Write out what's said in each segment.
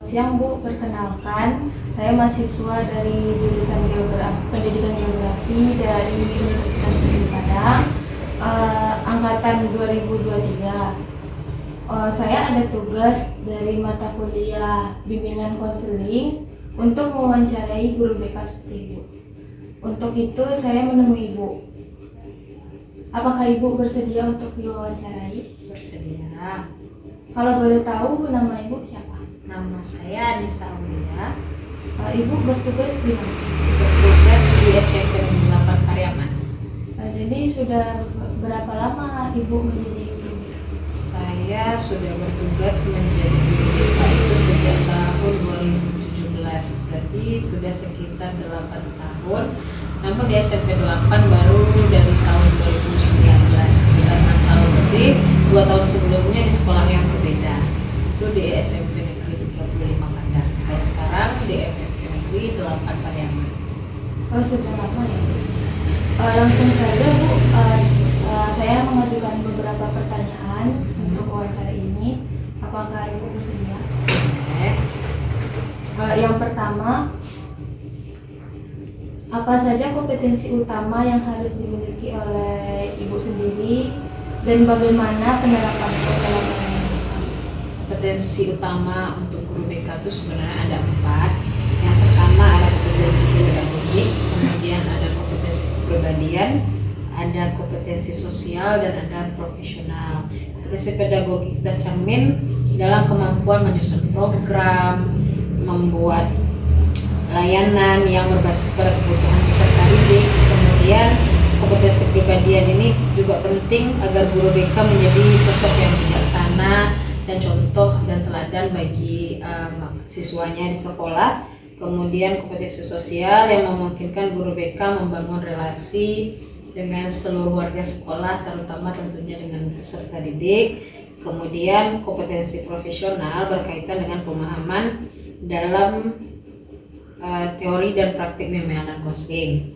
Siang Bu, perkenalkan saya mahasiswa dari jurusan Pendidikan Geografi dari Universitas Negeri Padang, angkatan 2023. Saya ada tugas dari mata kuliah bimbingan konseling untuk mewawancarai guru BK seperti Ibu. Untuk itu saya menemui Ibu. Apakah Ibu bersedia untuk diwawancarai? Bersedia. Kalau boleh tahu nama Ibu siapa? Nama saya Anissa Aulia. Ibu bertugas di mana? Bertugas di SMP Negeri 8 Pariaman. Jadi sudah berapa lama Ibu menjadi guru? Saya sudah bertugas menjadi guru BK itu sejak tahun 2017. Berarti sudah sekitar 8 tahun. Namun di SMP 8 baru dari tahun 2019. Sekitar 6 tahun. Berarti 2 tahun sebelumnya di sekolah yang berbeda. Itu di SMP Negeri 35 Padang. Kalau sekarang di SMP Negeri 8 Pariaman. Oh, sudah lama ya Bu. Langsung saja Bu, saya mengajukan beberapa pertanyaan untuk wawancara ini. Apakah Ibu bersedia? Yang pertama, apa saja kompetensi utama yang harus dimiliki oleh Ibu sendiri dan bagaimana penerapannya dalam Kompetensi utama untuk guru BK itu sebenarnya ada 4. Yang pertama ada kompetensi pedagogik, kemudian ada kompetensi kepribadian, ada kompetensi sosial, dan ada profesional. Kompetensi pedagogik tercermin dalam kemampuan menyusun program, membuat layanan yang berbasis pada kebutuhan peserta didik. Kemudian kompetensi kepribadian ini juga penting agar guru BK menjadi sosok yang bijaksana dan contoh dan teladan bagi siswanya di sekolah. Kemudian kompetensi sosial yang memungkinkan guru BK membangun relasi dengan seluruh warga sekolah, terutama tentunya dengan peserta didik. Kemudian kompetensi profesional berkaitan dengan pemahaman dalam teori dan praktik bimbingan dan konseling.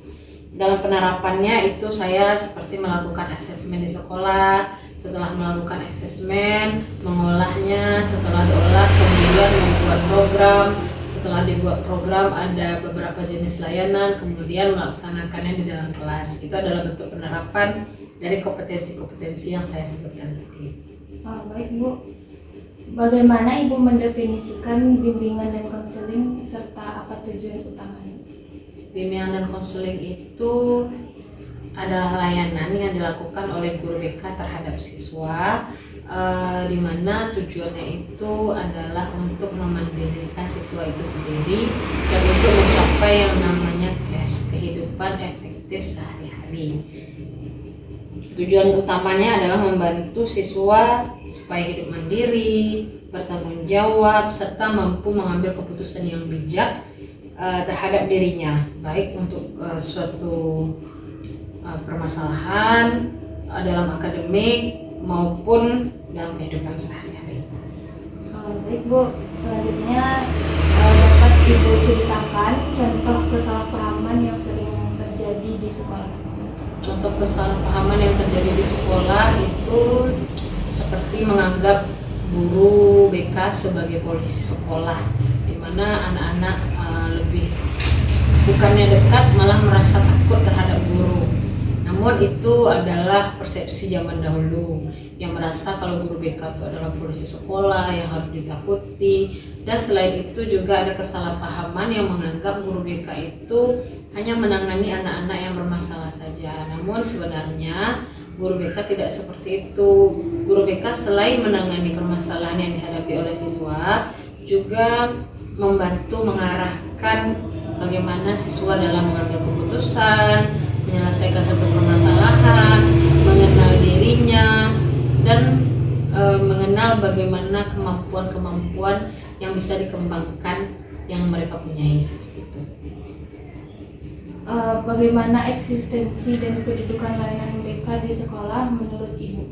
Dalam penerapannya itu saya seperti melakukan asesmen di sekolah. Setelah melakukan asesmen, mengolahnya, setelah diolah kemudian membuat program. Setelah dibuat program ada beberapa jenis layanan, kemudian melaksanakannya di dalam kelas. Itu adalah bentuk penerapan dari kompetensi-kompetensi yang saya sebutkan tadi. Baik Bu, bagaimana Ibu mendefinisikan bimbingan dan konseling serta apa tujuan utamanya? Bimbingan dan konseling itu adalah layanan yang dilakukan oleh guru BK terhadap siswa, di mana tujuannya itu adalah untuk memandirikan siswa itu sendiri dan untuk mencapai yang namanya KES, kehidupan efektif sehari-hari. Tujuan utamanya adalah membantu siswa supaya hidup mandiri, bertanggung jawab, serta mampu mengambil keputusan yang bijak terhadap dirinya, baik untuk suatu permasalahan dalam akademik maupun dalam kehidupan sehari-hari. Baik Bu, selanjutnya dapat Ibu ceritakan contoh kesalahpahaman yang sering terjadi di sekolah? Contoh kesalahpahaman yang terjadi di sekolah itu seperti menganggap guru BK sebagai polisi sekolah, di mana anak-anak lebih bukannya dekat malah merasa takut terhadap guru. Namun itu adalah persepsi zaman dahulu yang merasa kalau guru BK itu adalah polisi sekolah yang harus ditakuti. Dan selain itu juga ada kesalahpahaman yang menganggap guru BK itu hanya menangani anak-anak yang bermasalah saja. Namun sebenarnya guru BK tidak seperti itu. Guru BK selain menangani permasalahan yang dihadapi oleh siswa, juga membantu mengarahkan bagaimana siswa dalam mengambil keputusan, menyelesaikan suatu permasalahan, mengenal dirinya, dan mengenal bagaimana kemampuan-kemampuan yang bisa dikembangkan yang mereka punyai seperti itu. Bagaimana eksistensi dan kedudukan layanan BK di sekolah menurut Ibu?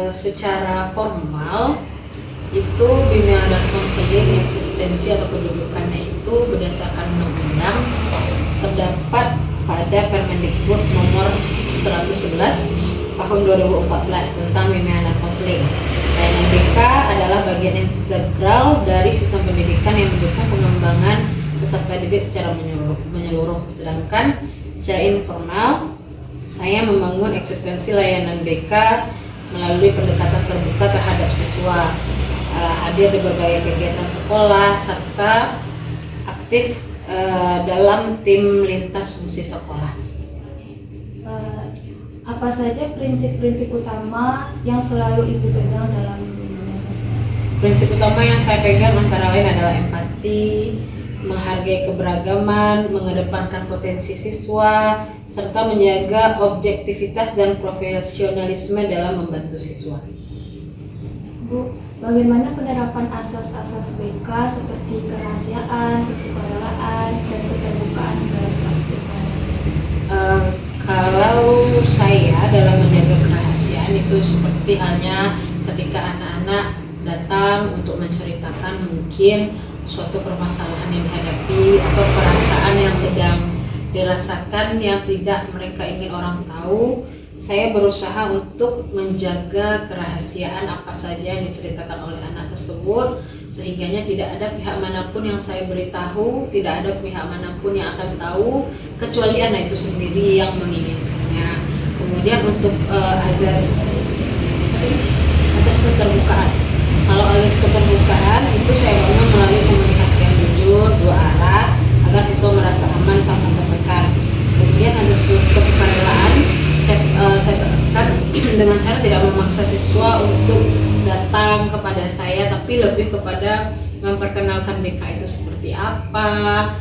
Secara formal itu bimbingan dan konseling eksistensi atau kedudukannya itu berdasarkan undang-undang terdapat pada Permendikbud nomor 111 tahun 2014 tentang bimbingan dan konseling. Layanan BK adalah bagian integral dari sistem pendidikan yang mendukung pengembangan peserta didik secara menyeluruh. Sedangkan secara informal, saya membangun eksistensi layanan BK melalui pendekatan terbuka terhadap siswa, hadir di berbagai kegiatan sekolah, serta aktif dalam tim lintas fungsi sekolah. Apa saja prinsip-prinsip utama yang selalu Ibu pegang dalam Prinsip utama yang saya pegang antara lain adalah empati, menghargai keberagaman, mengedepankan potensi siswa, serta menjaga objektivitas dan profesionalisme dalam membantu siswa. Bu, bagaimana penerapan asas-asas BK seperti kerahasiaan, kesukarelaan, dan keterbukaan dalam praktiknya? Kalau saya dalam menjaga kerahasiaan itu seperti halnya ketika anak-anak datang untuk menceritakan mungkin suatu permasalahan yang dihadapi atau perasaan yang sedang dirasakan yang tidak mereka ingin orang tahu, saya berusaha untuk menjaga kerahasiaan apa saja yang diceritakan oleh anak tersebut, sehingganya tidak ada pihak manapun yang saya beritahu, tidak ada pihak manapun yang akan tahu kecuali anak itu sendiri yang menginginkannya. Kemudian untuk azas keterbukaan, kalau azas keterbukaan itu saya bangun melalui komunikasi yang jujur, dua arah, agar siswa merasa aman tanpa tertekan. Kemudian azas kesukarelaan, saya tekankan dengan cara tidak memaksa siswa untuk datang kepada saya, tapi lebih kepada memperkenalkan BK itu seperti apa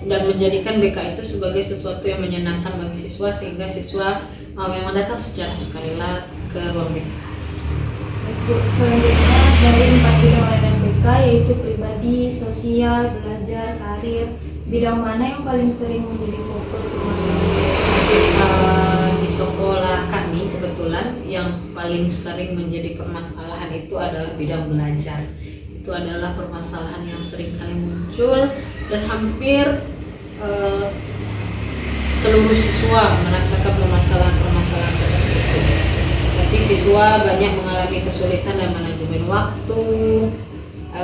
dan menjadikan BK itu sebagai sesuatu yang menyenangkan bagi siswa, sehingga siswa memang datang secara sukarela ke ruang BK. Selanjutnya dari 4 bidang layanan BK yaitu pribadi, sosial, belajar, karir, bidang mana yang paling sering menjadi fokus permasalahan? Di sekolah kami kebetulan yang paling sering menjadi permasalahan itu adalah bidang belajar. Itu adalah permasalahan yang sering kali muncul dan hampir seluruh siswa merasakan permasalahan-permasalahan seperti itu. Seperti siswa banyak mengalami kesulitan dalam manajemen waktu,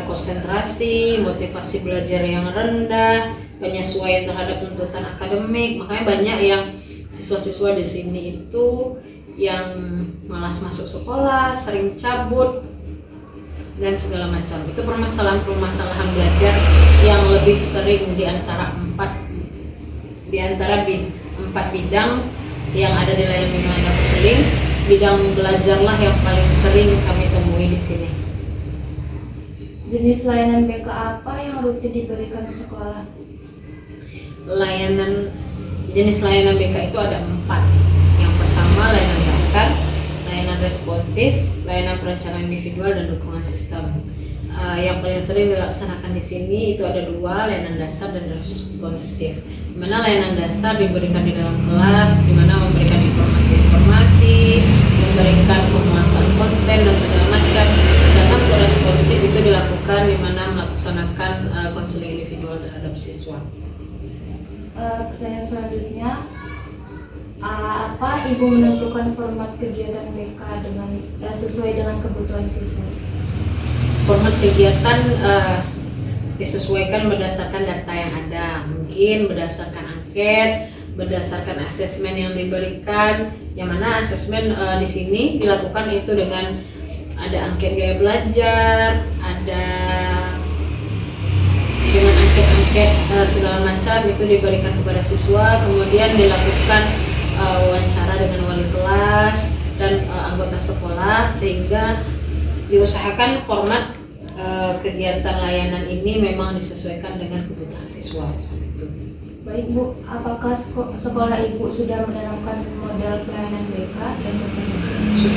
konsentrasi, motivasi belajar yang rendah, penyesuaian terhadap tuntutan akademik. Makanya banyak yang siswa-siswa di sini itu yang malas masuk sekolah, sering cabut dan segala macam. Itu permasalahan belajar yang lebih sering di antara empat bidang yang ada di layanan bimbingan dan konseling. Bidang belajarlah yang paling sering kami temui di sini. Jenis layanan BK apa yang rutin diberikan di sekolah? Jenis layanan BK itu ada 4. Yang pertama layanan dasar, layanan responsif, layanan perencanaan individual, dan dukungan sistem. Yang paling sering dilaksanakan di sini itu ada 2, layanan dasar dan responsif. Di mana layanan dasar diberikan di dalam kelas, di mana memberikan informasi, memberikan penguasaan konten dan segala macam. Sedangkan untuk responsif itu dilakukan di mana melaksanakan konseling individual terhadap siswa. Pertanyaan selanjutnya, apa Ibu menentukan format kegiatan BK sesuai dengan kebutuhan siswa? Format kegiatan disesuaikan berdasarkan data yang ada, mungkin berdasarkan angket, berdasarkan asesmen yang diberikan, yang mana asesmen di sini dilakukan itu dengan ada angket gaya belajar, ada dengan angket-angket segala macam itu diberikan kepada siswa, kemudian dilakukan wawancara dengan wali kelas dan anggota sekolah, sehingga diusahakan format kegiatan layanan ini memang disesuaikan dengan kebutuhan siswa. Itu. Baik Bu, apakah sekolah Ibu sudah menerapkan model pelayanan BK dan berfungsi?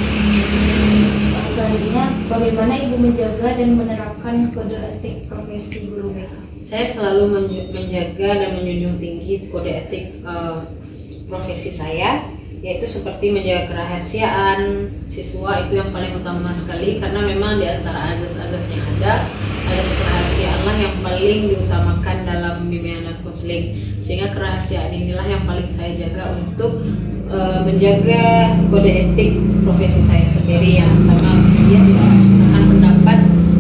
Selanjutnya, bagaimana Ibu menjaga dan menerapkan kode etik profesi guru BK? Saya selalu menjaga dan menjunjung tinggi kode etik profesi saya, yaitu seperti menjaga kerahasiaan siswa, itu yang paling utama sekali, karena memang di antara azas-azas yang ada, azas kerahasiaanlah yang paling diutamakan dalam bimbingan dan konseling, sehingga kerahasiaan inilah yang paling saya jaga untuk menjaga kode etik profesi saya sendiri, yang pertama kemudian tidak memaksakan pendapat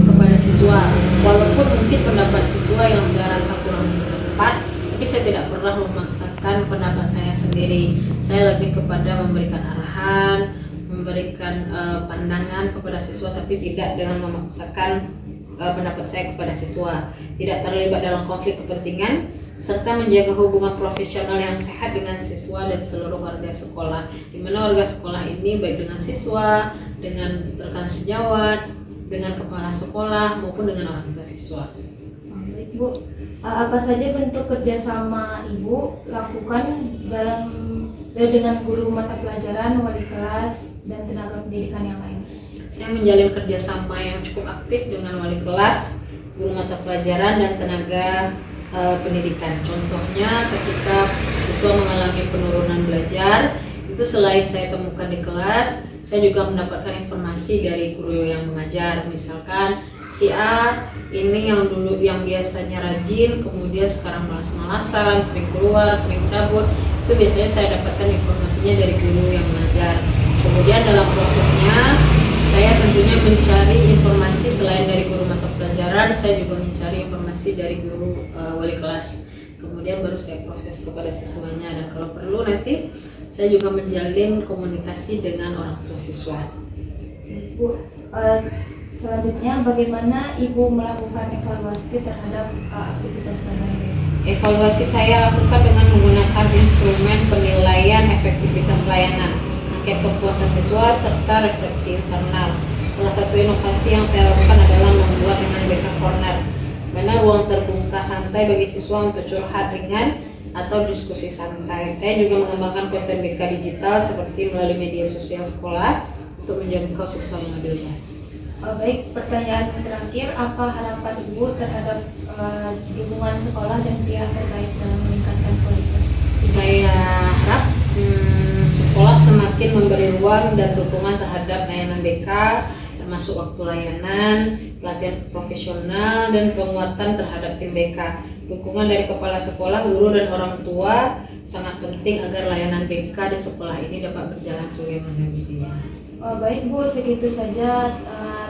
kepada siswa, walaupun mungkin pendapat siswa yang saya rasa kurang tepat, tapi saya tidak pernah memaksakan pendapat saya sendiri. Saya lebih kepada memberikan arahan, memberikan pandangan kepada siswa, tapi tidak dengan memaksakan pendapat saya kepada siswa, tidak terlibat dalam konflik kepentingan, serta menjaga hubungan profesional yang sehat dengan siswa dan seluruh warga sekolah, di mana warga sekolah ini baik dengan siswa, dengan rekan sejawat, dengan kepala sekolah maupun dengan orang tua siswa. Baik Bu, apa saja bentuk kerjasama Ibu lakukan dengan guru mata pelajaran, wali kelas, dan tenaga pendidikan yang lain? Saya menjalin kerjasama yang cukup aktif dengan wali kelas, guru mata pelajaran, dan tenaga pendidikan. Contohnya ketika siswa mengalami penurunan belajar, itu selain saya temukan di kelas, saya juga mendapatkan informasi dari guru yang mengajar. Misalkan si A ini yang dulu yang biasanya rajin, kemudian sekarang malas-malasan, sering keluar, sering cabut. Itu biasanya saya dapatkan informasinya dari guru yang mengajar. Kemudian dalam prosesnya saya tentunya mencari informasi selain dari guru mata pelajaran, saya juga mencari informasi dari guru wali kelas. Kemudian baru saya proses kepada siswanya, dan kalau perlu nanti saya juga menjalin komunikasi dengan orang tua siswa. Bu, selanjutnya bagaimana Ibu melakukan evaluasi terhadap aktivitas layanan? Evaluasi saya lakukan dengan menggunakan instrumen penilaian efektivitas layanan, angket kepuasan siswa, serta refleksi internal. Salah satu inovasi yang saya lakukan adalah membuat dengan BK Corner, mana ruang terbuka santai bagi siswa untuk curhat ringan atau diskusi santai. Saya juga mengembangkan konten BK digital seperti melalui media sosial sekolah untuk menjangkau siswa yang lebih luas. Baik, pertanyaan terakhir, apa harapan Ibu terhadap dukungan sekolah dan pihak terkait dalam meningkatkan kualitas? Saya harap sekolah semakin memberi ruang dan dukungan terhadap layanan BK, termasuk waktu layanan, pelatihan profesional, dan penguatan terhadap tim BK. Dukungan dari kepala sekolah, guru, dan orang tua sangat penting agar layanan BK di sekolah ini dapat berjalan sebagaimana mestinya. Baik Bu, segitu saja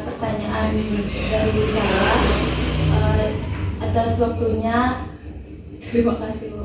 pertanyaan dari saya. Atas waktunya, terima kasih Bu.